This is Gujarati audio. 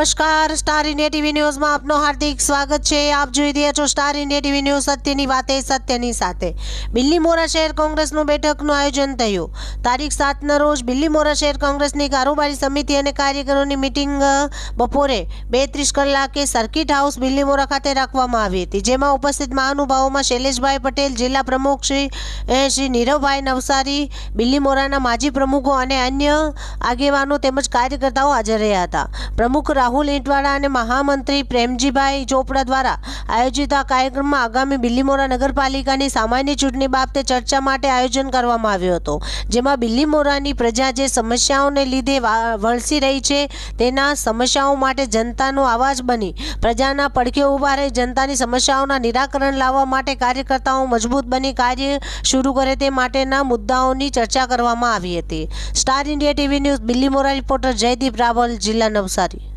નમસ્કાર, સ્ટાર ઇન્ડિયા ટીવી ન્યૂઝમાં આપનું હાર્દિક સ્વાગત છે। આપ જોઈ રહ્યા છો સ્ટાર ઇન્ડિયા ટીવી ન્યૂઝ। સત્યની વાતે સત્યની સાથે। બિલ્લીમોરા શહેર કોંગ્રેસનું બેઠકનું આયોજન થયું। તારીખ 7ના રોજ બિલ્લીમોરા શહેર કોંગ્રેસની કારોબારી સમિતિ અને કાર્યકરોની મીટિંગ બપોરે 2:30 કલાકે સર્કિટ હાઉસ બિલ્લીમોરા ખાતે રાખવામાં આવી હતી, જેમાં ઉપસ્થિત મહાનુભાવોમાં શૈલેષભાઈ પટેલ, જિલ્લા પ્રમુખ શ્રી નીરવભાઈ નવસારી, બિલ્લીમોરાના માજી પ્રમુખો અને અન્ય આગેવાનો તેમજ કાર્યકર્તાઓ હાજર રહ્યા હતા। પ્રમુખ રાહુલ ઈંટવાડા અને મહામંત્રી પ્રેમજીભાઈ ચોપડા દ્વારા આયોજિત આ કાર્યક્રમમાં આગામી બિલ્લીમોરા નગરપાલિકાની સામાન્ય ચૂંટણી બાબતે ચર્ચા માટે આયોજન કરવામાં આવ્યું હતું, જેમાં બિલ્લીમોરાની પ્રજા જે સમસ્યાઓને લીધે વલસી રહી છે તેના સમસ્યાઓ માટે જનતાનો અવાજ બની પ્રજાના પડખે ઊભા રહી જનતાની સમસ્યાઓના નિરાકરણ લાવવા માટે કાર્યકર્તાઓ મજબૂત બની કાર્ય શરૂ કરે તે માટેના મુદ્દાઓની ચર્ચા કરવામાં આવી હતી। Star India TV news Billimora reporter Jaydeep Raval, જિલ્લા નવસારી।